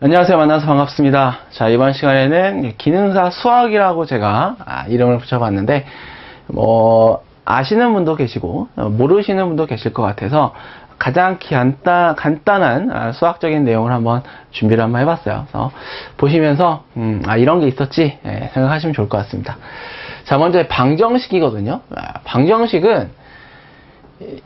안녕하세요. 만나서 반갑습니다. 자, 이번 시간에는 기능사 수학이라고 제가 이름을 붙여봤는데, 아시는 분도 계시고, 모르시는 분도 계실 것 같아서, 가장 간단한 수학적인 내용을 한번 준비를 한번 해봤어요. 그래서 보시면서, 이런 게 있었지, 생각하시면 좋을 것 같습니다. 자, 먼저 방정식이거든요. 방정식은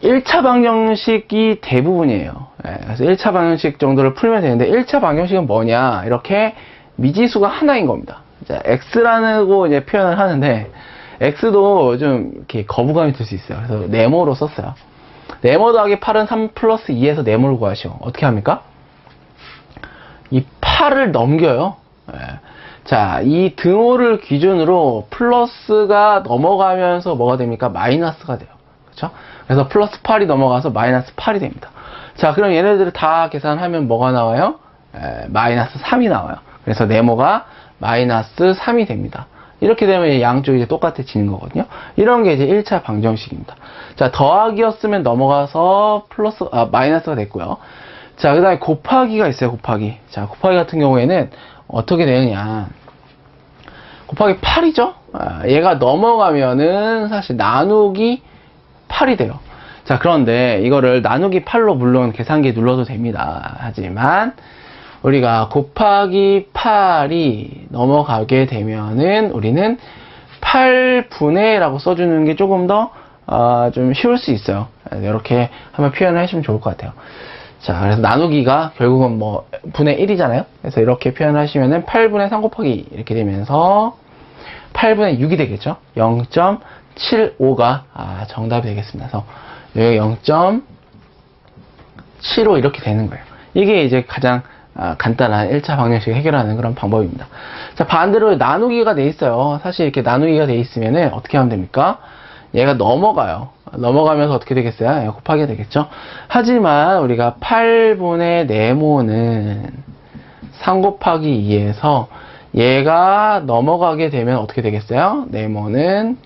1차 방정식이 대부분이에요. 그래서 1차 방정식 정도를 풀면 되는데 1차 방정식은 뭐냐, 이렇게 미지수가 하나인 겁니다. 자, x라고 이제 표현을 하는데 x도 좀 이렇게 거부감이 들 수 있어요. 그래서 네모로 썼어요. 네모 더하기 8은 3 플러스 2에서 네모를 구하시오. 어떻게 합니까? 이 8을 넘겨요. 자, 이 등호를 기준으로 플러스가 넘어가면서 뭐가 됩니까? 마이너스가 돼요. 그렇죠? 그래서 플러스 8이 넘어가서 마이너스 8이 됩니다. 자, 그럼 얘네들을 다 계산하면 뭐가 나와요? 마이너스 3이 나와요. 그래서 네모가 마이너스 3이 됩니다. 이렇게 되면 양쪽이 이제 똑같아지는 거거든요. 이런 게 이제 1차 방정식입니다. 자, 더하기였으면 넘어가서 마이너스가 됐고요. 자, 그 다음에 곱하기가 있어요, 곱하기. 자, 곱하기 같은 경우에는 어떻게 되느냐. 곱하기 8이죠? 얘가 넘어가면은 사실 나누기 8이 돼요. 자, 그런데 이거를 나누기 8로 물론 계산기 눌러도 됩니다. 하지만 우리가 곱하기 8이 넘어가게 되면은 우리는 8분의 라고 써주는 게 조금 더 좀 쉬울 수 있어요. 이렇게 한번 표현을 하시면 좋을 것 같아요. 자, 그래서 나누기가 결국은 분의 1이잖아요. 그래서 이렇게 표현을 하시면은 8분의 3 곱하기 이렇게 되면서 8분의 6이 되겠죠. 0.75가 정답이 되겠습니다. 그래서 여기 0.75 이렇게 되는 거예요. 이게 이제 가장 간단한 1차 방정식을 해결하는 그런 방법입니다. 자, 반대로 나누기가 돼 있어요. 사실 이렇게 나누기가 돼 있으면은 어떻게 하면 됩니까? 얘가 넘어가요. 넘어가면서 어떻게 되겠어요? 곱하기 되겠죠. 하지만 우리가 8분의 네모는 3 곱하기 2에서 얘가 넘어가게 되면 어떻게 되겠어요? 네모는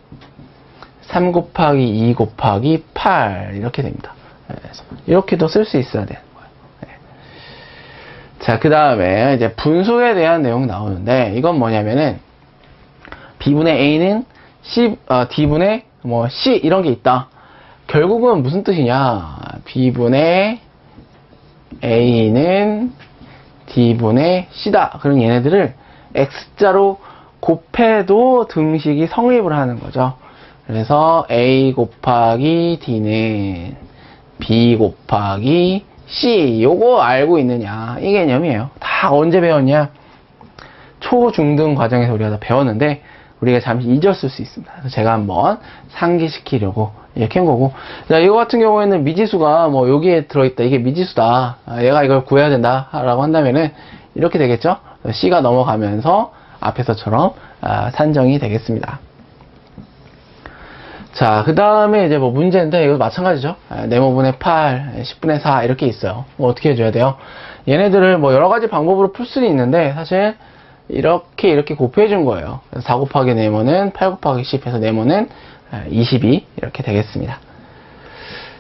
3 곱하기 2 곱하기 8 이렇게 됩니다. 그래서 이렇게도 쓸 수 있어야 되는 거예요. 자, 그 다음에 이제 분수에 대한 내용 나오는데 이건 뭐냐면은 b분의 a는 d분의 c 이런 게 있다. 결국은 무슨 뜻이냐? b분의 a는 d분의 c다. 그럼 얘네들을 x자로 곱해도 등식이 성립을 하는 거죠. 그래서 a 곱하기 d는 b 곱하기 c, 요거 알고 있느냐, 이 개념이에요. 다 언제 배웠냐? 초, 중, 등 과정에서 우리가 다 배웠는데 우리가 잠시 잊었을 수 있습니다. 그래서 제가 한번 상기시키려고 이렇게 한 거고, 자, 이거 같은 경우에는 미지수가 여기에 들어있다, 이게 미지수다, 얘가 이걸 구해야 된다 라고 한다면은 이렇게 되겠죠. c가 넘어가면서 앞에서처럼 산정이 되겠습니다. 자, 그 다음에 이제 문제인데, 이거 마찬가지죠. 네모분의 8, 10분의 4, 이렇게 있어요. 어떻게 해줘야 돼요? 얘네들을 여러 가지 방법으로 풀 수는 있는데, 사실, 이렇게 곱해준 거예요. 4 곱하기 네모는 8 곱하기 10 해서 네모는 22, 이렇게 되겠습니다.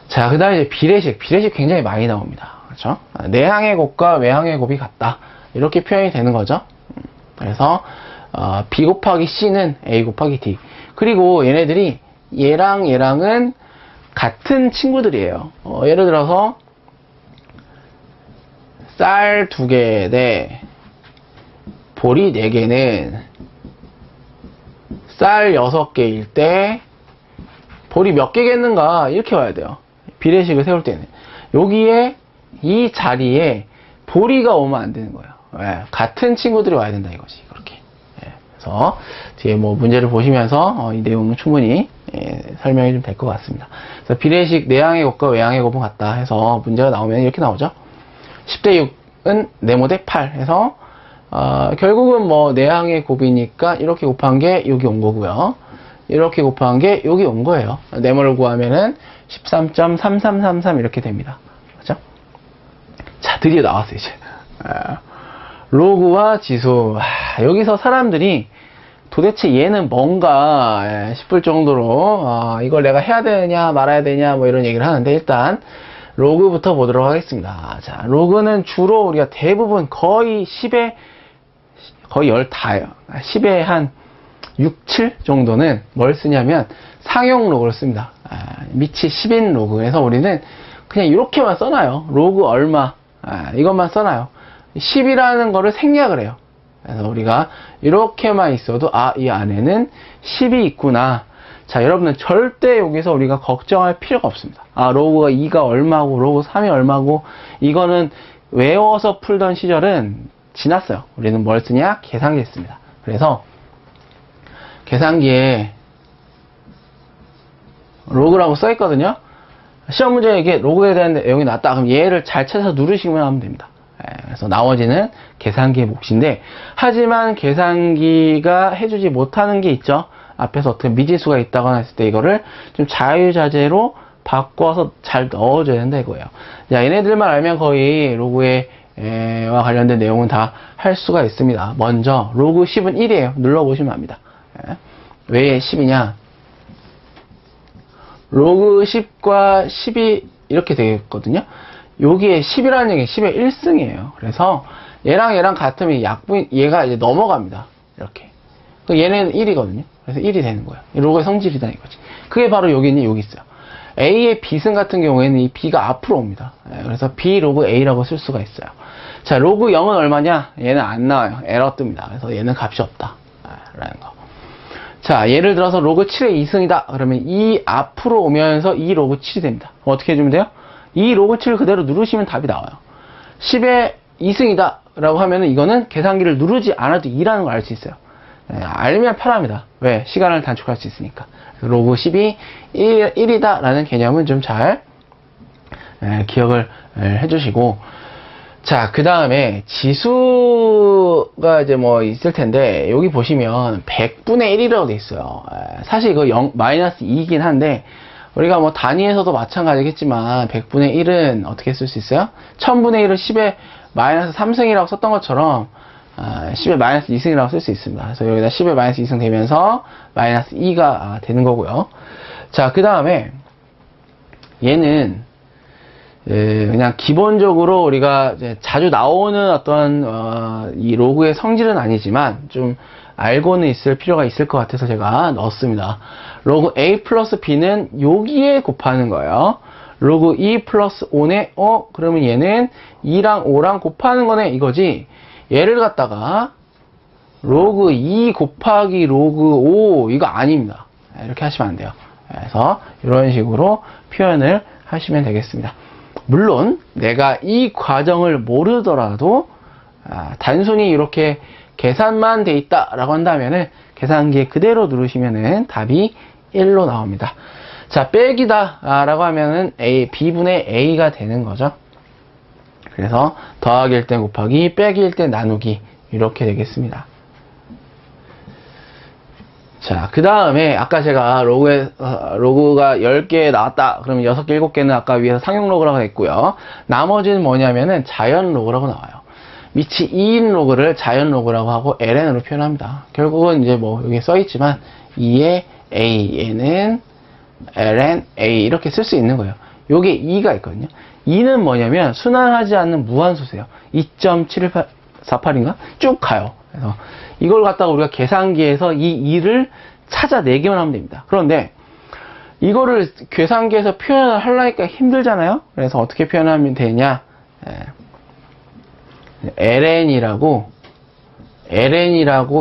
자, 그 다음에 이제 비례식 굉장히 많이 나옵니다. 그렇죠? 내항의 곱과 외항의 곱이 같다. 이렇게 표현이 되는 거죠. 그래서, b 곱하기 c는 a 곱하기 d. 그리고 얘네들이 얘랑은 같은 친구들이에요. 예를 들어서 쌀 2개 대 보리 4개는 쌀 6개일 때 보리 몇 개겠는가, 이렇게 와야 돼요. 비례식을 세울 때는 여기에 이 자리에 보리가 오면 안 되는 거예요. 같은 친구들이 와야 된다, 이거지. 그렇게. 그래서 뒤에 문제를 보시면서 이 내용은 충분히 설명이 좀 될 것 같습니다. 그래서 비례식 내항의 곱과 외항의 곱은 같다 해서 문제가 나오면 이렇게 나오죠. 10대 6은 네모 대 8 해서 결국은 내항의 곱이니까 이렇게 곱한 게 여기 온 거고요. 이렇게 곱한 게 여기 온 거예요. 네모를 구하면은 13.3333 이렇게 됩니다. 그렇죠? 자, 드디어 나왔어요, 이제. 로그와 지수. 여기서 사람들이 도대체 얘는 뭔가 싶을 정도로 이걸 내가 해야 되냐 말아야 되냐 이런 얘기를 하는데, 일단 로그부터 보도록 하겠습니다. 자, 로그는 주로 우리가 대부분 거의 10에, 거의 10 다예요. 10에 한 6, 7 정도는 뭘 쓰냐면 상용 로그를 씁니다. 밑이 10인 로그. 그래서 우리는 그냥 이렇게만 써놔요. 로그 얼마. 이것만 써놔요. 10이라는 거를 생략을 해요. 그래서 우리가 이렇게만 있어도, 이 안에는 10이 있구나. 자, 여러분은 절대 여기서 우리가 걱정할 필요가 없습니다. 로그가 2가 얼마고, 로그 3이 얼마고, 이거는 외워서 풀던 시절은 지났어요. 우리는 뭘 쓰냐? 계산기 씁니다. 그래서 계산기에 로그라고 써있거든요. 시험 문제에 이게 로그에 대한 내용이 나왔다. 그럼 얘를 잘 찾아서 누르시면 하면 됩니다. 그래서 나머지는 계산기의 몫인데, 하지만 계산기가 해주지 못하는 게 있죠. 앞에서 어떤 미지수가 있다거나 했을 때 이거를 좀 자유자재로 바꿔서 잘 넣어줘야 된다 이거예요. 자, 얘네들만 알면 거의 로그와 관련된 내용은 다 할 수가 있습니다. 먼저 로그 10은 1이에요. 눌러보시면 압니다. 왜 10이냐? 로그 10과 10이 이렇게 되겠거든요. 여기에 10이라는 얘기는 10의 1승이에요. 그래서 얘랑 같으면 약분, 얘가 이제 넘어갑니다. 이렇게. 얘는 1이거든요. 그래서 1이 되는 거예요. 로그의 성질이다 이거지. 그게 바로 여기 있어요. A의 B승 같은 경우에는 이 B가 앞으로 옵니다. 그래서 B 로그 A라고 쓸 수가 있어요. 자, 로그 0은 얼마냐? 얘는 안 나와요. 에러 뜹니다. 그래서 얘는 값이 없다. 라는 거. 자, 예를 들어서 로그 7의 2승이다. 그러면 이 앞으로 오면서 이 로그 7이 됩니다. 어떻게 해주면 돼요? 이 로그 7을 그대로 누르시면 답이 나와요. 10의 2승이다. 라고 하면은 이거는 계산기를 누르지 않아도 2라는 걸 알 수 있어요. 알면 편합니다. 왜? 시간을 단축할 수 있으니까. 로그 10이 1이다 라는 개념은 좀 잘 기억을 해주시고, 자, 그 다음에 지수가 이제 뭐 있을 텐데, 여기 보시면 100분의 1이라고 돼 있어요. 사실 이거 마이너스 2이긴 한데, 우리가 뭐 단위에서도 마찬가지겠지만 100분의 1은 어떻게 쓸 수 있어요? 1000분의 1을 10의 마이너스 3승이라고 썼던 것처럼 10의 마이너스 2승이라고 쓸 수 있습니다. 그래서 여기다 10의 마이너스 2승 되면서 마이너스 2가 되는 거고요. 자, 그 다음에 얘는 그냥 기본적으로 우리가 이제 자주 나오는 어떤 이 로그의 성질은 아니지만 좀 알고는 있을 필요가 있을 것 같아서 제가 넣었습니다. 로그 A 플러스 B는 여기에 곱하는 거예요. 로그 2 플러스 5네, 그러면 얘는 2랑 5랑 곱하는 거네, 이거지. 얘를 갖다가 로그 2 곱하기 로그 5, 이거 아닙니다. 이렇게 하시면 안 돼요. 그래서 이런 식으로 표현을 하시면 되겠습니다. 물론 내가 이 과정을 모르더라도 단순히 이렇게 계산만 돼 있다 라고 한다면은 계산기에 그대로 누르시면은 답이 1로 나옵니다. 자, 빼기다 라고 하면은 B분의 A가 되는 거죠. 그래서 더하기일 때 곱하기, 빼기일 때 나누기, 이렇게 되겠습니다. 자, 그 다음에 아까 제가 로그가 10개 나왔다. 그러면 6개, 7개는 아까 위에서 상용 로그라고 했고요. 나머지는 뭐냐면은 자연 로그라고 나와요. 밑이 2인 로그를 자연 로그라고 하고 ln으로 표현합니다. 결국은 이제 뭐 여기 써있지만 2의 a, 얘는 ln a 이렇게 쓸 수 있는 거예요. 요게 2가 있거든요. 2는 뭐냐면 순환하지 않는 무한수세요. 2.7148인가? 쭉 가요. 그래서 이걸 갖다가 우리가 계산기에서 이 2를 찾아내기만 하면 됩니다. 그런데 이거를 계산기에서 표현을 하려니까 힘들잖아요. 그래서 어떻게 표현하면 되냐? ln이라고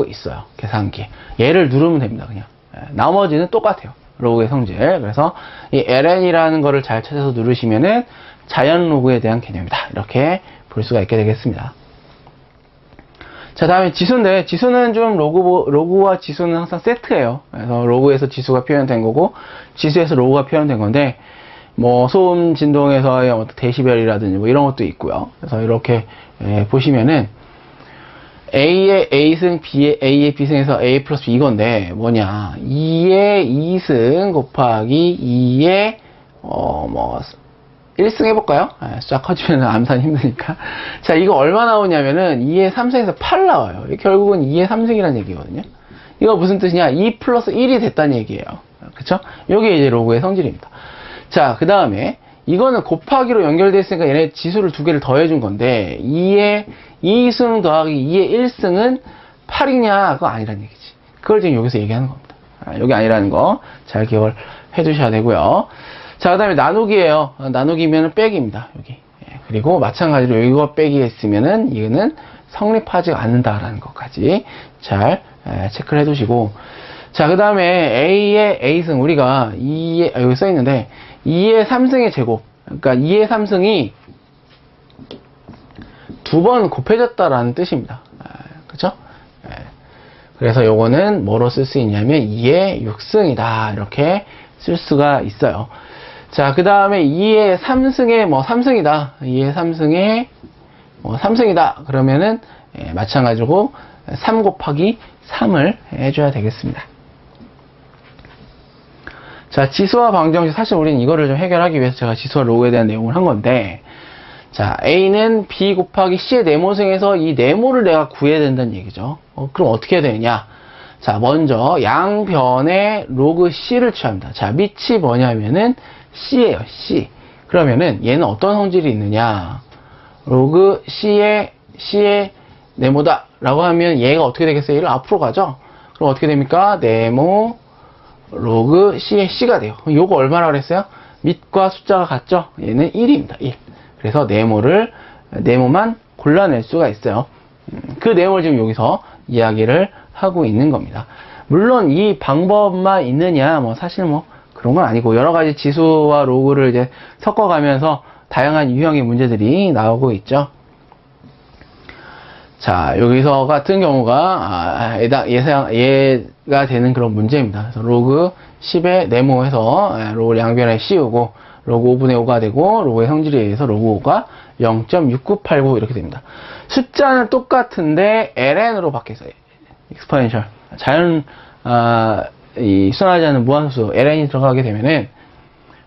있어요. 계산기에. 얘를 누르면 됩니다. 그냥. 나머지는 똑같아요. 로그의 성질. 그래서 이 ln이라는 거를 잘 찾아서 누르시면은 자연 로그에 대한 개념이다. 이렇게 볼 수가 있게 되겠습니다. 자, 다음에 지수인데, 지수는 좀 로그와 지수는 항상 세트예요. 그래서 로그에서 지수가 표현된 거고, 지수에서 로그가 표현된 건데, 뭐 소음 진동에서의 데시벨이라든지 뭐 이런 것도 있고요. 그래서 이렇게 보시면은 A의 A승, B의 A의 B승에서 A 플러스 B 이건데 뭐냐, 2의 2승 곱하기 2의 뭐 1승 해볼까요? 쫙 커지면 암산이 힘드니까. 자, 이거 얼마 나오냐면은 2의 3승에서 8 나와요. 결국은 2의 3승이라는 얘기거든요. 이거 무슨 뜻이냐? 2 플러스 1이 됐다는 얘기예요. 그쵸? 요게 이제 로그의 성질입니다. 자, 그 다음에 이거는 곱하기로 연결되어 있으니까 얘네 지수를 두 개를 더해준 건데 2의 2승 더하기 2의 1승은 8이냐? 그거 아니란 얘기지. 그걸 지금 여기서 얘기하는 겁니다. 여기 아니라는 거 잘 기억을 해두셔야 되고요. 자, 그 다음에 나누기예요. 나누기면은 빼기입니다. 여기. 그리고 마찬가지로 이거 빼기 했으면은 이거는 성립하지 않는다라는 것까지 잘 체크를 해두시고, 자, 그 다음에 A의 A승, 우리가 2의, 여기 써있는데, 2의 3승의 제곱. 그러니까 2의 3승이 두 번 곱해졌다라는 뜻입니다. 그쵸? 그래서 요거는 뭐로 쓸 수 있냐면 2의 6승이다. 이렇게 쓸 수가 있어요. 자, 그 다음에 2의 3승의 뭐 3승이다. 2의 3승의 뭐 3승이다. 그러면은 마찬가지로 3 곱하기 3을 해줘야 되겠습니다. 자, 지수와 방정식, 사실 우리는 이거를 좀 해결하기 위해서 제가 지수와 로그에 대한 내용을 한 건데, 자, A는 B 곱하기 C의 네모승에서 이 네모를 내가 구해야 된다는 얘기죠. 그럼 어떻게 해야 되느냐? 자, 먼저 양변의 로그 C를 취합니다. 자, 밑이 뭐냐면은 C예요, C. 그러면은 얘는 어떤 성질이 있느냐? 로그 C의 네모다 라고 하면 얘가 어떻게 되겠어요? 얘를 앞으로 가죠? 그럼 어떻게 됩니까? 네모 로그 C의 C가 돼요. 요거 얼마나 그랬어요? 밑과 숫자가 같죠? 얘는 1입니다. 1. 그래서 네모만 골라낼 수가 있어요. 그 내용을 지금 여기서 이야기를 하고 있는 겁니다. 물론 이 방법만 있느냐, 뭐 사실 뭐 그런 건 아니고 여러 가지 지수와 로그를 이제 섞어가면서 다양한 유형의 문제들이 나오고 있죠. 자, 여기서 같은 경우가 얘가 되는 그런 문제입니다. 그래서 로그 10의 네모에서 로그를 양변에 씌우고 로그 5분의 5가 되고 로그의 성질에 의해서 로그 5가 0.6989 이렇게 됩니다. 숫자는 똑같은데 ln으로 바뀌었어요. exponential. 이 순하지 않은 무한수 ln이 들어가게 되면은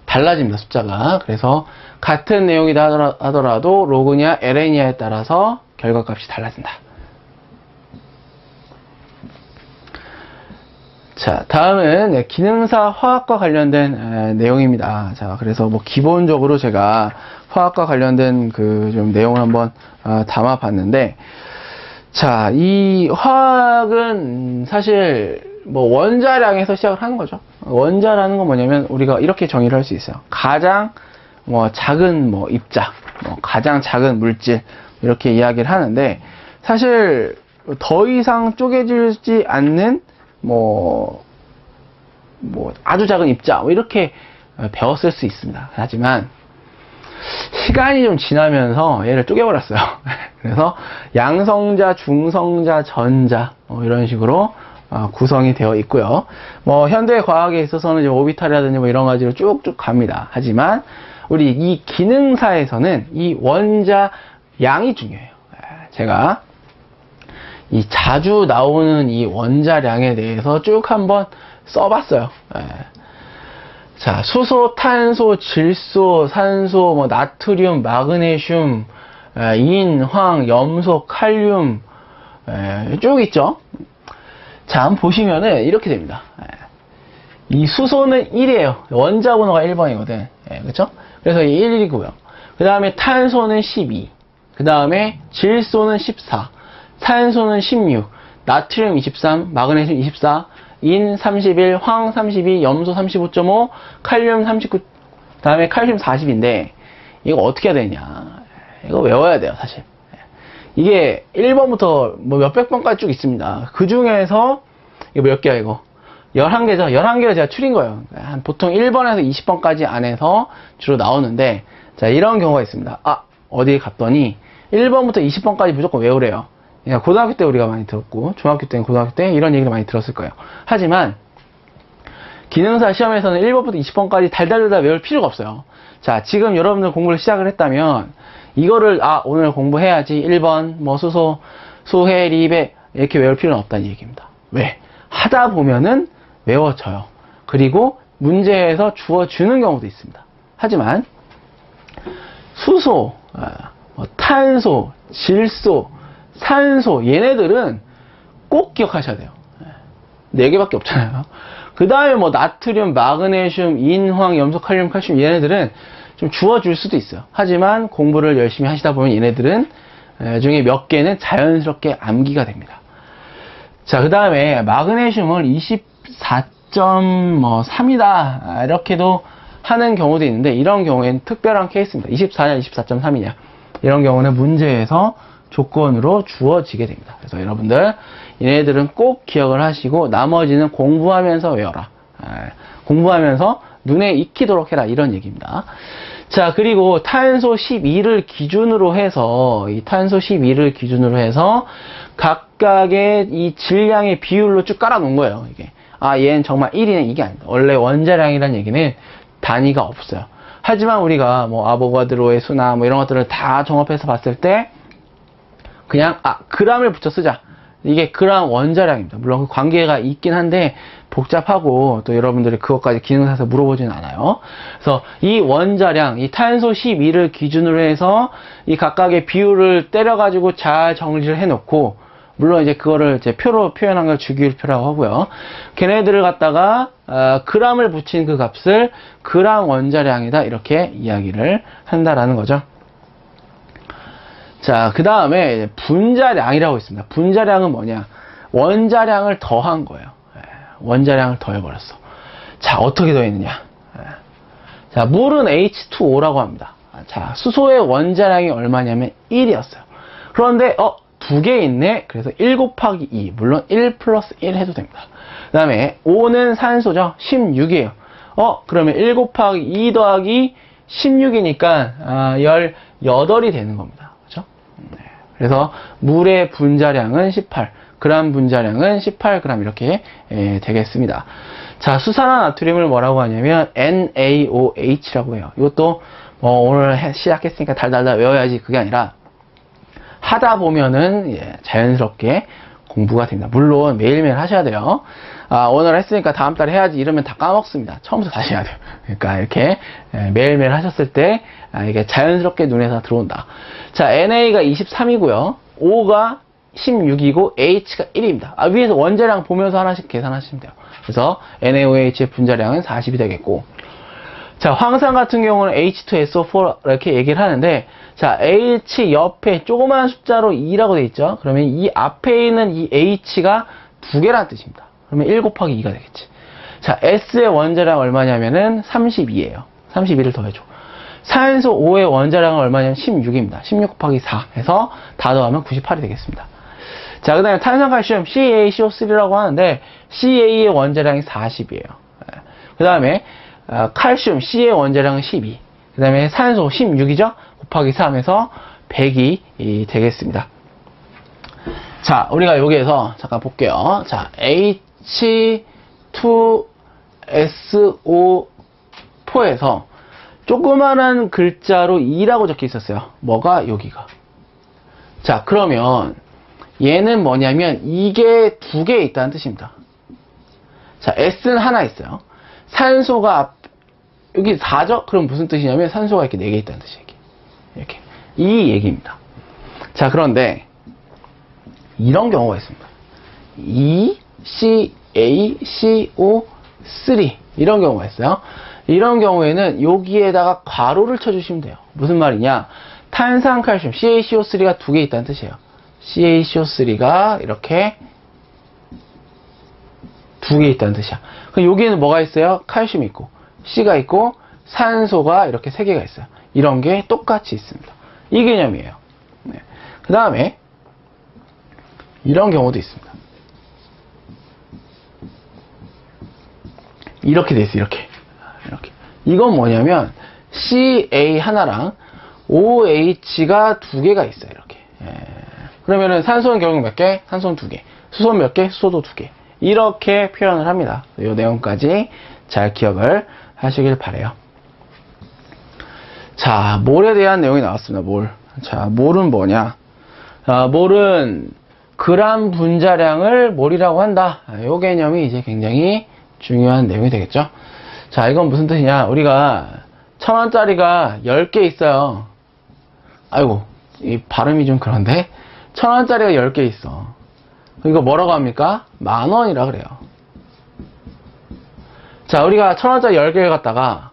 달라집니다, 숫자가. 그래서 같은 내용이다 하더라도 로그냐 ln이냐에 따라서 결과값이 달라진다. 자, 다음은 기능사 화학과 관련된 내용입니다. 자, 그래서 뭐 기본적으로 제가 화학과 관련된 그 좀 내용을 한번 담아 봤는데, 자, 이 화학은 사실 뭐 원자량에서 시작을 하는 거죠. 원자라는 건 뭐냐면 우리가 이렇게 정의를 할 수 있어요. 가장 뭐 작은 뭐 입자, 뭐 가장 작은 물질 이렇게 이야기를 하는데, 사실 더 이상 쪼개지지 않는 뭐 아주 작은 입자 뭐 이렇게 배웠을 수 있습니다. 하지만 시간이 좀 지나면서 얘를 쪼개버렸어요. 그래서 양성자, 중성자, 전자 이런 식으로 구성이 되어 있고요. 뭐 현대 과학에 있어서는 이제 오비탈이라든지 뭐 이런 가지로 쭉쭉 갑니다. 하지만 우리 이 기능사에서는 이 원자 양이 중요해요. 제가 이 자주 나오는 이 원자량에 대해서 쭉 한번 써봤어요. 자, 수소, 탄소, 질소, 산소, 뭐 나트륨, 마그네슘, 인, 황, 염소, 칼륨 쭉 있죠. 자, 한번 보시면은 이렇게 됩니다. 이 수소는 1이에요. 원자 번호가 1번이거든. 그렇죠? 그래서 이 1이고요. 그 다음에 탄소는 12. 그 다음에 질소는 14. 산소는 16, 나트륨 23, 마그네슘 24, 인 31, 황 32, 염소 35.5, 칼륨 39, 다음에 칼슘 40인데, 이거 어떻게 해야 되냐. 이거 외워야 돼요, 사실. 이게 1번부터 뭐 몇백 번까지 쭉 있습니다. 그 중에서, 이거 몇 개야, 이거? 11개죠? 11개를 제가 추린 거예요. 보통 1번에서 20번까지 안에서 주로 나오는데, 자, 이런 경우가 있습니다. 어디에 갔더니, 1번부터 20번까지 무조건 외우래요. 고등학교 때 우리가 많이 들었고, 중학교 때, 고등학교 때 이런 얘기를 많이 들었을 거예요. 하지만 기능사 시험에서는 1번부터 20번까지 달달달달 외울 필요가 없어요. 자, 지금 여러분들 공부를 시작을 했다면 이거를 오늘 공부해야지 1번 뭐 수소, 수해, 리배 이렇게 외울 필요는 없다는 얘기입니다. 왜? 하다 보면은 외워져요. 그리고 문제에서 주어주는 경우도 있습니다. 하지만 수소, 탄소, 질소, 산소, 얘네들은 꼭 기억하셔야 돼요. 4개밖에 없잖아요. 그 다음에 뭐 나트륨, 마그네슘, 인, 황, 염소, 칼륨, 칼슘 얘네들은 좀 주어줄 수도 있어요. 하지만 공부를 열심히 하시다 보면 얘네들은 중에 몇 개는 자연스럽게 암기가 됩니다. 자, 그 다음에 마그네슘을 24.3이다 이렇게도 하는 경우도 있는데, 이런 경우에는 특별한 케이스입니다. 24냐 24.3이냐 이런 경우는 문제에서 조건으로 주어지게 됩니다. 그래서 여러분들 얘네들은 꼭 기억을 하시고 나머지는 공부하면서 외워라. 공부하면서 눈에 익히도록 해라, 이런 얘기입니다. 자, 그리고 탄소 12를 기준으로 해서, 이 탄소 12를 기준으로 해서 각각의 이 질량의 비율로 쭉 깔아 놓은 거예요. 이게 얘는 정말 1이네, 이게 아니다. 원래 원자량이라는 얘기는 단위가 없어요. 하지만 우리가 뭐 아보가드로의 수나 뭐 이런 것들을 다 종합해서 봤을 때 그냥 g을 붙여 쓰자. 이게 그람 원자량입니다. 물론 그 관계가 있긴 한데 복잡하고 또 여러분들이 그것까지 기능사에서 물어보지는 않아요. 그래서 이 원자량, 이 탄소 12를 기준으로 해서 이 각각의 비율을 때려가지고 잘 정리를 해놓고, 물론 이제 그거를 이제 표로 표현한 걸 주기율표라고 하고요. 걔네들을 갖다가 g을 붙인 그 값을 그람 원자량이다, 이렇게 이야기를 한다라는 거죠. 자, 그 다음에 분자량이라고 있습니다. 분자량은 뭐냐? 원자량을 더한 거예요. 원자량을 더해버렸어. 자, 어떻게 더했느냐? 자, 물은 H2O라고 합니다. 자, 수소의 원자량이 얼마냐면 1이었어요. 그런데 두 개 있네. 그래서 1 곱하기 2. 물론 1 플러스 1 해도 됩니다. 그 다음에 O는 산소죠. 16이에요. 그러면 1 곱하기 2 더하기 16이니까 18이 되는 겁니다. 그렇죠? 그래서 물의 분자량은 18, 그람 분자량은 18g 이렇게 되겠습니다. 자, 수산화 나트륨을 뭐라고 하냐면 NaOH라고 해요. 이것도 오늘 시작했으니까 달달달 외워야지, 그게 아니라 하다 보면은 자연스럽게 공부가 됩니다. 물론 매일매일 하셔야 돼요. 오늘 했으니까 다음 달에 해야지 이러면 다 까먹습니다. 처음부터 다시 해야 돼요. 그러니까 이렇게 매일매일 하셨을 때 이게 자연스럽게 눈에 다 들어온다. 자, NA가 23이고요. O가 16이고 H가 1입니다. 위에서 원자량 보면서 하나씩 계산하시면 돼요. 그래서 NaOH의 분자량은 40이 되겠고, 자, 황산 같은 경우는 H2SO4 이렇게 얘기를 하는데, 자, H 옆에 조그마한 숫자로 2라고 되어 있죠. 그러면 이 앞에 있는 이 H가 두 개라는 뜻입니다. 그러면 1 곱하기 2가 되겠지. 자, S의 원자량 얼마냐면은 32예요. 32를 더해줘. 산소 5의 원자량은 얼마냐면 16입니다. 16 곱하기 4 해서 다 더하면 98이 되겠습니다. 자, 그 다음에 탄산칼슘 CaCO3라고 하는데 Ca의 원자량이 40이에요. 그 다음에 칼슘 C의 원자량은 12. 그 다음에 산소 16이죠. 곱하기 3에서 100이 되겠습니다. 자, 우리가 여기에서 잠깐 볼게요. 자, H2SO4에서 조그만한 글자로 2라고 적혀 있었어요. 뭐가? 여기가. 자, 그러면 얘는 뭐냐면 이게 두 개 있다는 뜻입니다. 자, S는 하나 있어요. 산소가 여기 4죠? 그럼 무슨 뜻이냐면 산소가 이렇게 4개 있다는 뜻이에요. 이렇게. 이 얘기입니다. 자, 그런데 이런 경우가 있습니다. CaCO3 이런 경우가 있어요. 이런 경우에는 여기에다가 괄호를 쳐주시면 돼요. 무슨 말이냐? 탄산칼슘 CaCO3가 두 개 있다는 뜻이에요. CaCO3가 이렇게 두 개 있다는 뜻이야. 그럼 여기에는 뭐가 있어요? 칼슘이 있고 C가 있고 산소가 이렇게 세 개가 있어요. 이런 게 똑같이 있습니다. 이 개념이에요. 네. 그 다음에 이런 경우도 있습니다. 이렇게 돼 있어요. 이렇게. 이건 뭐냐면 CA 하나랑 OH가 두 개가 있어요. 이렇게. 그러면은 산소는 결국 몇 개? 산소는 두 개. 수소는 몇 개? 수소도 두 개. 이렇게 표현을 합니다. 이 내용까지 잘 기억을 하시길 바래요. 자, 몰에 대한 내용이 나왔습니다. 몰. 자, 몰은 뭐냐? 몰은 그람 분자량을 몰이라고 한다. 이 개념이 이제 굉장히 중요한 내용이 되겠죠. 자, 이건 무슨 뜻이냐? 우리가 1000원짜리가 10개 있어요. 아이고, 이 발음이 좀 그런데 1000원짜리가 10개 있어. 이거 뭐라고 합니까? 10,000원이라 그래요. 자, 우리가 1000원짜리 10개를 갖다가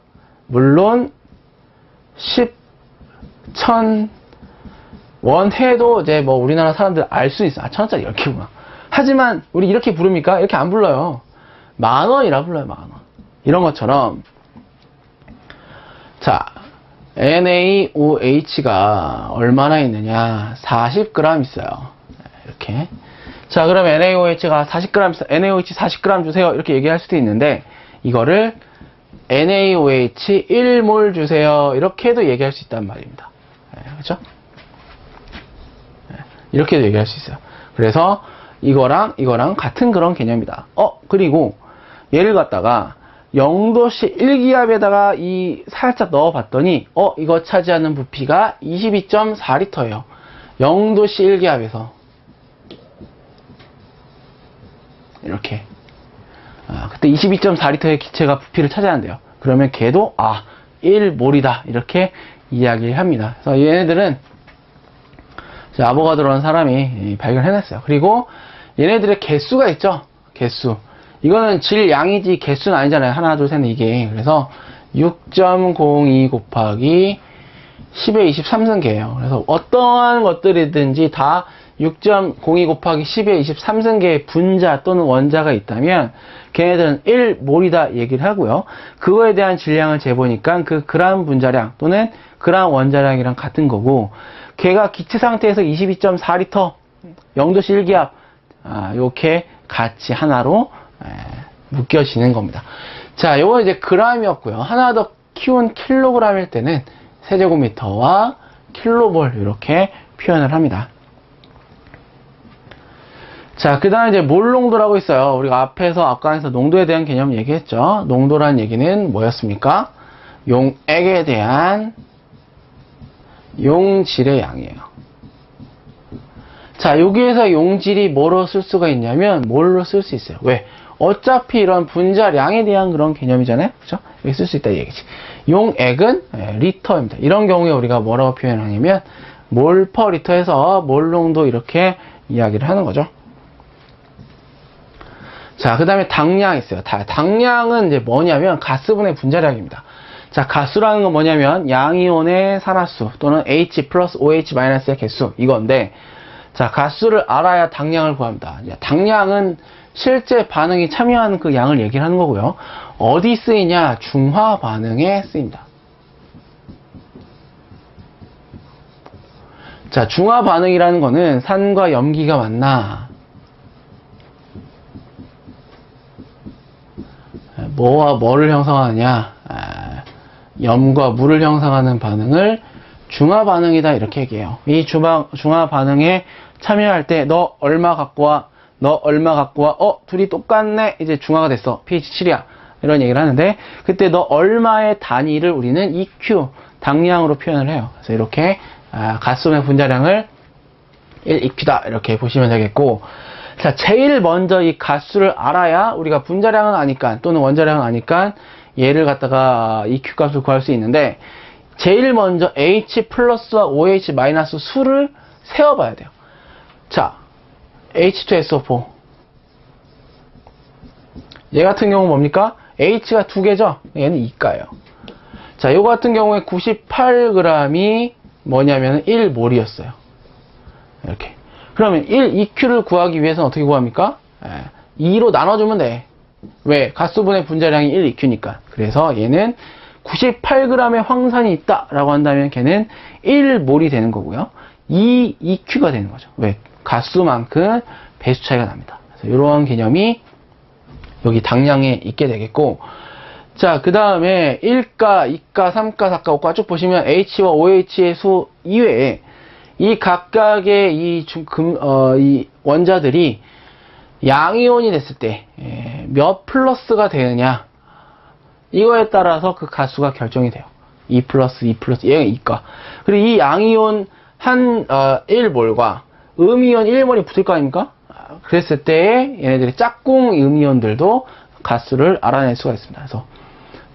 물론 10, 1000 원 해도 이제 뭐 우리나라 사람들 알 수 있어. 아, 1000원짜리 10개구나. 하지만 우리 이렇게 부릅니까? 이렇게 안 불러요. 10,000원이라 불러요. 10,000원. 이런 것처럼 자, NaOH가 얼마나 있느냐? 40g 있어요. 이렇게. 자, 그럼 NaOH가 40g 있어. NaOH 40g 주세요. 이렇게 얘기할 수도 있는데 이거를 NaOH 1몰 주세요. 이렇게도 얘기할 수 있단 말입니다. 그렇죠? 이렇게도 얘기할 수 있어요. 그래서 이거랑 같은 그런 개념이다. 그리고 얘를 갖다가 0도씨 1기압에다가 이 살짝 넣어봤더니 이거 차지하는 부피가 22.4L예요. 0도씨 1기압에서 이렇게 그때 22.4L의 기체가 부피를 차지한대요. 그러면 걔도 1몰이다 이렇게 이야기합니다. 그래서 얘네들은 아보가드로라는 사람이 발견해냈어요. 그리고 얘네들의 개수가 있죠. 개수. 이거는 질량이지 개수는 아니잖아요. 하나, 둘, 셋, 이게. 그래서 6.02 곱하기 10의 23승계예요. 그래서 어떠한 것들이든지 다 6.02 곱하기 10의 23승계의 분자 또는 원자가 있다면 걔네들은 1몰이다 얘기를 하고요. 그거에 대한 질량을 재보니까 그 그람 분자량 또는 그람 원자량이랑 같은 거고 걔가 기체 상태에서 22.4L 0도씨 1기압 이렇게 같이 하나로 묶여지는 겁니다. 자, 요거 이제 그람이었고요. 하나 더 키운 킬로그램일 때는 세제곱미터와 킬로몰 이렇게 표현을 합니다. 자, 그 다음에 이제 몰 농도라고 있어요. 우리가 앞에서 농도에 대한 개념 얘기했죠. 농도란 얘기는 뭐였습니까? 용액에 대한 용질의 양이에요. 자, 여기에서 용질이 뭐로 쓸 수가 있냐면 뭘로 쓸 수 있어요. 왜? 어차피 이런 분자량에 대한 그런 개념이잖아요. 그죠? 여기 쓸 수 있다 이 얘기지. 용액은 리터입니다. 이런 경우에 우리가 뭐라고 표현하냐면 몰 퍼 리터에서 몰 농도 이렇게 이야기를 하는 거죠. 자, 그 다음에 당량 있어요. 당량은 이제 뭐냐면 가스분의 분자량입니다. 자, 가수라는 건 뭐냐면 양이온의 산화수 또는 H 플러스 OH 마이너스의 개수 이건데 자, 가수를 알아야 당량을 구합니다. 당량은 실제 반응이 참여하는 그 양을 얘기를 하는 거고요. 어디 쓰이냐? 중화 반응에 쓰입니다. 자, 중화 반응이라는 거는 산과 염기가 만나 뭐와 뭐를 형성하느냐? 염과 물을 형성하는 반응을 중화 반응이다 이렇게 얘기해요. 이 중화 반응에 참여할 때 너 얼마 갖고 와, 너 얼마 갖고 와, 둘이 똑같네, 이제 중화가 됐어, pH 7이야 이런 얘기를 하는데 그때 너 얼마의 단위를 우리는 EQ 당량으로 표현을 해요. 그래서 이렇게 가스분의 분자량을 1EQ다 이렇게 보시면 되겠고, 자, 제일 먼저 이 가수를 알아야 우리가 분자량은 아니까 또는 원자량은 아니까 얘를 갖다가 EQ 값을 구할 수 있는데 제일 먼저 H 플러스와 OH 마이너스 수를 세어봐야 돼요. 자, H2SO4 얘 같은 경우는 뭡니까? H가 2개죠? 얘는 2가예요. 자, 요 같은 경우에 98g이 뭐냐면 1몰이었어요. 이렇게. 그러면 1EQ를 구하기 위해서는 어떻게 구합니까? 2로 나눠주면 돼. 왜? 가스분의 분자량이 1EQ니까. 그래서 얘는 98g의 황산이 있다라고 한다면 걔는 1몰이 되는 거고요. 2EQ가 되는 거죠. 왜? 가수만큼 배수 차이가 납니다. 그래서 이러한 개념이 여기 당량에 있게 되겠고, 자, 그 다음에 1가, 2가, 3가, 4가, 5가 쭉 보시면 H와 OH의 수 이외에 이 각각의 이 원자들이 양이온이 됐을 때 몇 플러스가 되느냐 이거에 따라서 그 가수가 결정이 돼요. 2 플러스, 2 플러스, 얘가 2가. 그리고 이 양이온 한 1몰과 음이온 1몰이 붙을 거 아닙니까? 그랬을 때 얘네들이 짝꿍 음이온들도 가수를 알아낼 수가 있습니다. 그래서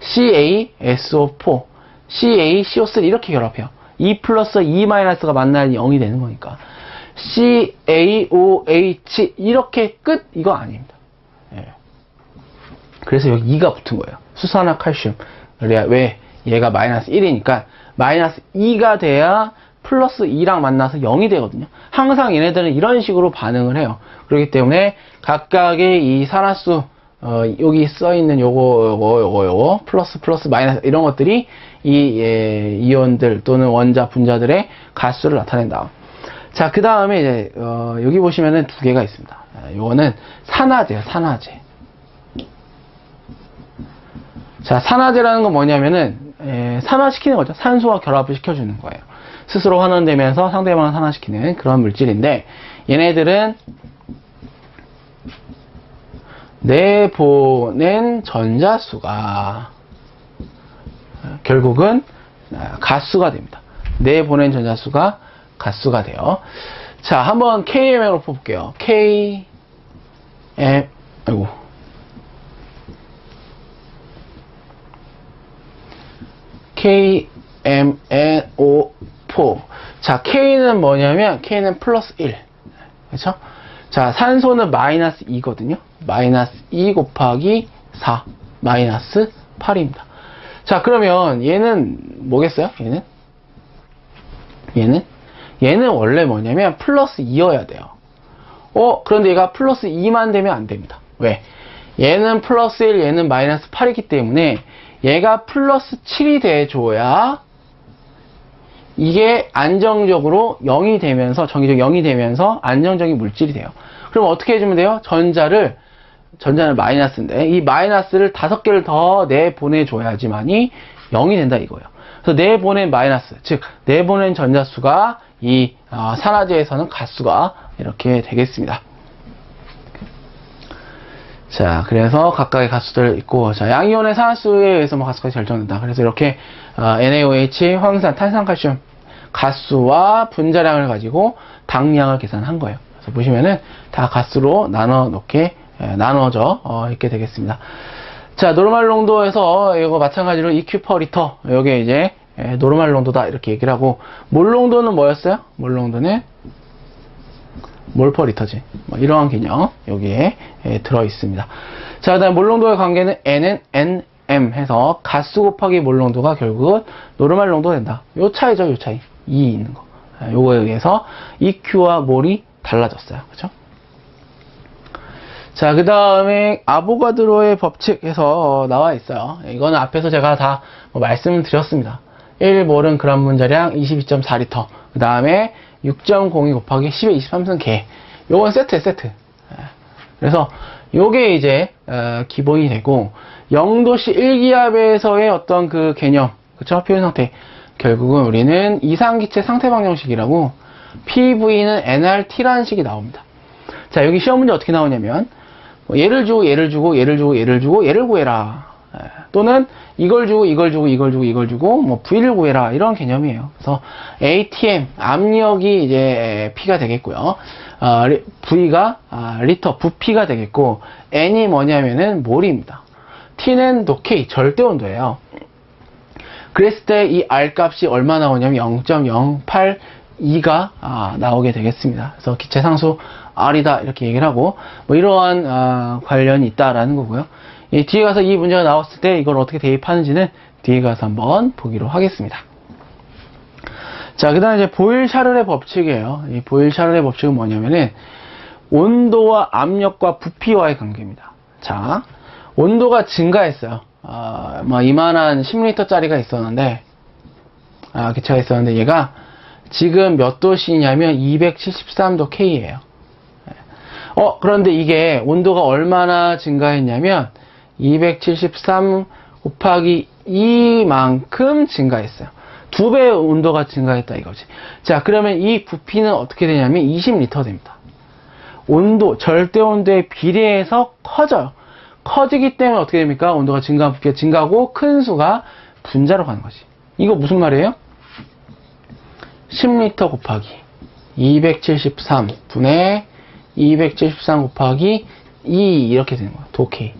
CaSO4, CaCO3 이렇게 결합해요. 2 플러스 2 마이너스가 만나야 0이 되는 거니까. CaOH 이렇게 끝? 이거 아닙니다. 그래서 여기 2가 붙은 거예요. 수산화 칼슘. 왜? 얘가 마이너스 1이니까 마이너스 2가 돼야 플러스 2랑 만나서 0이 되거든요. 항상 얘네들은 이런 식으로 반응을 해요. 그렇기 때문에 각각의 이 산화수 여기 써있는 요거 플러스 마이너스 이런 것들이 이 이온들 또는 원자 분자들의 가수를 나타낸다. 자, 그 다음에 이제 여기 보시면은 두 개가 있습니다. 요거는 산화제예요. 산화제. 자, 산화제라는 건 뭐냐면은 산화시키는 거죠. 산소와 결합을 시켜주는 거예요. 스스로 환원되면서 상대방을 산화시키는 그런 물질인데, 얘네들은 내보낸 전자수가 결국은 가수가 됩니다. 내보낸 전자수가 가수가 돼요. 자, 한번 KML로 뽑을게요. KMNO4. 자, K는 뭐냐면, K는 플러스 1. 그렇죠? 자, 산소는 마이너스 2거든요. 마이너스 2 곱하기 4. 마이너스 8입니다. 자, 그러면 얘는 뭐겠어요? 얘는 원래 뭐냐면 플러스 2여야 돼요. 그런데 얘가 플러스 2만 되면 안 됩니다. 왜? 얘는 플러스 1, 얘는 마이너스 8이기 때문에 얘가 플러스 7이 돼줘야 이게 안정적으로 0이 되면서, 정기적 0이 되면서 안정적인 물질이 돼요. 그럼 어떻게 해주면 돼요? 전자는 마이너스인데, 이 마이너스를 5개를 더 내보내줘야지만이 0이 된다 이거예요. 그래서 내보낸 마이너스, 즉, 내보낸 전자수가 이 산화제에서는 가수가 이렇게 되겠습니다. 자, 그래서 각각의 가수들 있고, 자, 양이온의 산화수에 의해서 가수가 결정된다. 그래서 이렇게 NaOH, 황산, 탄산칼슘 가수와 분자량을 가지고 당량을 계산한 거예요. 그래서 보시면은 다 가수로 나눠져 있게 되겠습니다. 자, 노르말 농도에서 이거 마찬가지로 EQ 퍼 리터, 요게 이제 노르말 농도다 이렇게 얘기를 하고, 몰 농도는 뭐였어요? 몰 농도는 몰 퍼 리터지. 이러한 개념 여기에 들어 있습니다. 자, 그다음 몰 농도의 관계는 N은 NM 해서 가수 곱하기 몰 농도가 결국은 노르말 농도 된다. 요 차이죠, 요 차이. 2 있는 거. 요거에 의해서 EQ와 몰이 달라졌어요. 그렇죠? 자, 그 다음에 아보가드로의 법칙에서 나와 있어요. 이거는 앞에서 제가 다 말씀을 드렸습니다. 1몰은 그람 분자량 22.4리터. 그 다음에 6.02 곱하기 10의 23승계. 요건 세트예요, 세트. 그래서 요게 이제 기본이 되고, 0도씨 1기압에서의 어떤 그 개념, 그쵸? 표현 상태. 결국은 우리는 이상기체 상태 방정식이라고 PV는 nRT라는 식이 나옵니다. 자, 여기 시험 문제 어떻게 나오냐면, 얘를 주고 얘를 주고 얘를 주고 얘를 주고 얘를 구해라. 또는 이걸 주고 이걸 주고 이걸 주고 이걸 주고 V를 구해라, 이런 개념이에요. 그래서 ATM 압력이 이제 P가 되겠고요. V가 리터 부피가 되겠고, N이 뭐냐면은 몰입니다. T는 독해 절대 온도예요. 그랬을 때 이 R 값이 얼마 나오냐면 0.082가 나오게 되겠습니다. 그래서 기체상수 R이다 이렇게 얘기를 하고, 이러한 관련이 있다라는 거고요. 뒤에 가서 이 문제가 나왔을 때 이걸 어떻게 대입하는지는 뒤에 가서 한번 보기로 하겠습니다. 자, 그 다음에 이제 보일-샤를의 법칙이에요. 이 보일-샤를의 법칙은 뭐냐면은 온도와 압력과 부피와의 관계입니다. 자, 온도가 증가했어요. 이만한 10리터짜리가 있었는데, 기체가 있었는데, 얘가 지금 몇 도씨냐면 273도 K예요. 그런데 이게 온도가 얼마나 증가했냐면 273 곱하기 2만큼 증가했어요. 2배 온도가 증가했다 이거지. 자, 그러면 이 부피는 어떻게 되냐면 20리터 됩니다. 온도, 절대 온도에 비례해서 커져요. 커지기 때문에 어떻게 됩니까? 온도가 증가하고 부피가 증가하고 큰 수가 분자로 가는 거지. 이거 무슨 말이에요? 10리터 곱하기 273 분의 273 곱하기 2 이렇게 되는 거야. 도K.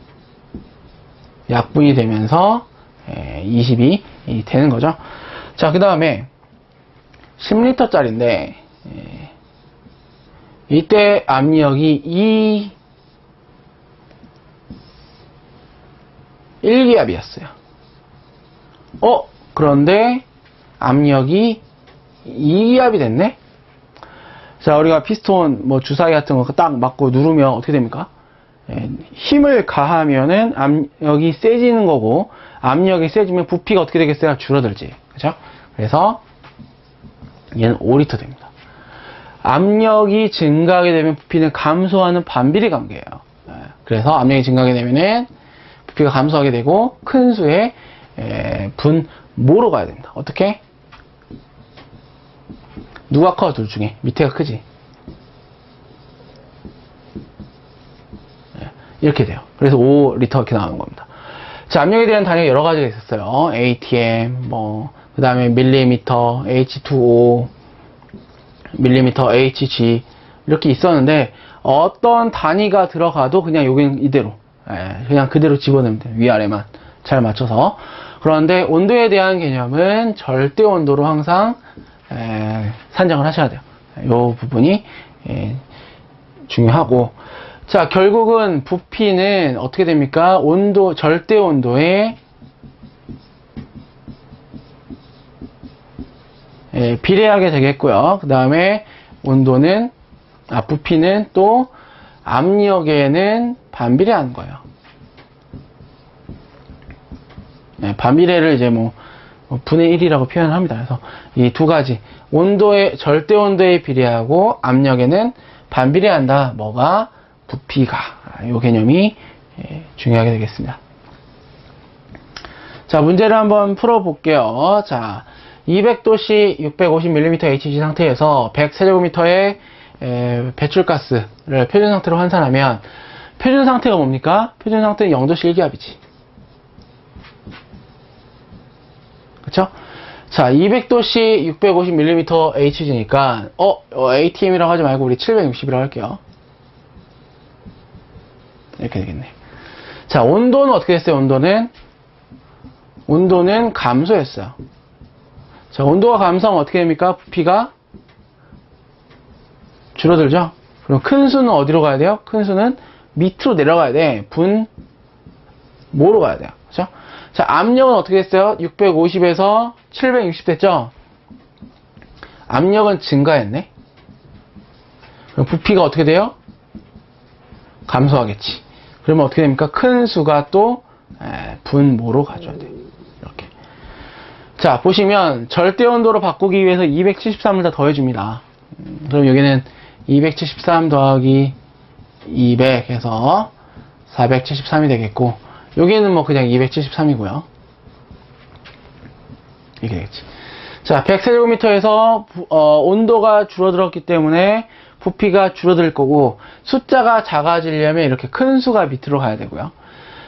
약분이 되면서 20이 되는 거죠. 자, 그 다음에 10리터짜리인데 이때 압력이 1기압이었어요. 그런데 압력이 2기압이 됐네? 자, 우리가 피스톤, 뭐, 주사기 같은 거 딱 맞고 누르면 어떻게 됩니까? 힘을 가하면은 압력이 세지는 거고, 압력이 세지면 부피가 어떻게 되겠어요? 줄어들지. 그죠? 그래서, 얘는 5리터 됩니다. 압력이 증가하게 되면 부피는 감소하는 반비례 관계예요. 그래서 압력이 증가하게 되면은 부피가 감소하게 되고, 큰 수의 분모로 가야 됩니다. 어떻게? 누가 커? 둘 중에 밑에가 크지. 이렇게 돼요. 그래서 5리터 이렇게 나오는 겁니다. 자, 압력에 대한 단위가 여러 가지가 있었어요. ATM, 그 다음에 밀리미터, H2O, 밀리미터, HG 이렇게 있었는데 어떤 단위가 들어가도 그냥 여기는 이대로 그냥 그대로 집어넣으면 돼요. 위아래만 잘 맞춰서. 그런데 온도에 대한 개념은 절대 온도로 항상 산정을 하셔야 돼요. 이 부분이 중요하고, 자, 결국은 부피는 어떻게 됩니까? 온도, 절대 온도에 비례하게 되겠고요. 그 다음에 온도는, 부피는 또 압력에는 반비례하는 거예요. 반비례를 이제 뭐 분의 1이라고 표현을 합니다. 그래서 이 두 가지, 온도에, 절대 온도에 비례하고 압력에는 반비례한다. 뭐가? 부피가. 이 개념이 중요하게 되겠습니다. 자, 문제를 한번 풀어볼게요. 자, 200도씨 650mm HG 상태에서 100세제곱미터의 배출가스를 표준 상태로 환산하면, 표준 상태가 뭡니까? 표준 상태는 0도씨 1기압이지. 그쵸? 자, 200도씨 650mm HG니까, ATM이라고 하지 말고 우리 760이라고 할게요. 이렇게 되겠네. 자, 온도는 어떻게 됐어요? 온도는 감소했어요. 자, 온도가 감소하면 어떻게 됩니까? 부피가 줄어들죠? 그럼 큰 수는 어디로 가야 돼요? 큰 수는 밑으로 내려가야 돼. 분모로 가야 돼요. 그죠? 자, 압력은 어떻게 됐어요? 650에서 760 됐죠? 압력은 증가했네? 그럼 부피가 어떻게 돼요? 감소하겠지. 그러면 어떻게 됩니까? 큰 수가 또 분모로 가줘야 돼요. 이렇게. 자, 보시면 절대 온도로 바꾸기 위해서 273을 다 더해줍니다. 그럼 여기는 273 더하기 200 해서 473이 되겠고, 여기는 뭐 그냥 273이고요. 이게 되겠지. 자, 100세제곱미터에서 온도가 줄어들었기 때문에 부피가 줄어들 거고, 숫자가 작아지려면 이렇게 큰 수가 밑으로 가야 되고요.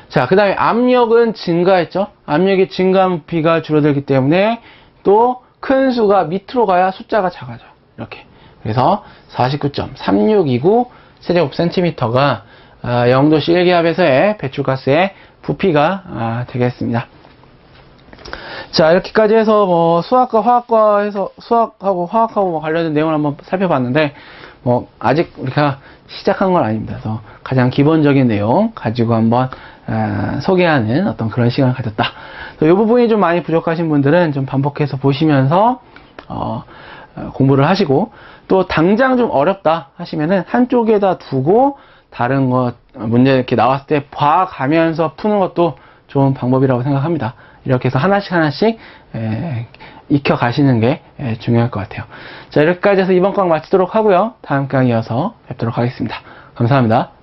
자, 그 다음에 압력은 증가했죠? 압력이 증가한 부피가 줄어들기 때문에 또 큰 수가 밑으로 가야 숫자가 작아져요. 이렇게. 그래서 49.3629 세제곱센티미터가 0도씨 1기압에서의 배출가스의 부피가 되겠습니다. 자, 이렇게까지 해서 뭐 수학과 화학과에서 화학하고 관련된 내용을 한번 살펴봤는데, 뭐 아직 우리가 시작한 건 아닙니다. 그래서 가장 기본적인 내용 가지고 한번 소개하는 어떤 그런 시간을 가졌다. 이 부분이 좀 많이 부족하신 분들은 좀 반복해서 보시면서 공부를 하시고, 또 당장 좀 어렵다 하시면은 한쪽에다 두고 다른 것 문제 이렇게 나왔을 때 봐가면서 푸는 것도 좋은 방법이라고 생각합니다. 이렇게 해서 하나씩 익혀 가시는 게 중요할 것 같아요. 자, 이렇게까지 해서 이번 강의 마치도록 하고요. 다음 강의 이어서 뵙도록 하겠습니다. 감사합니다.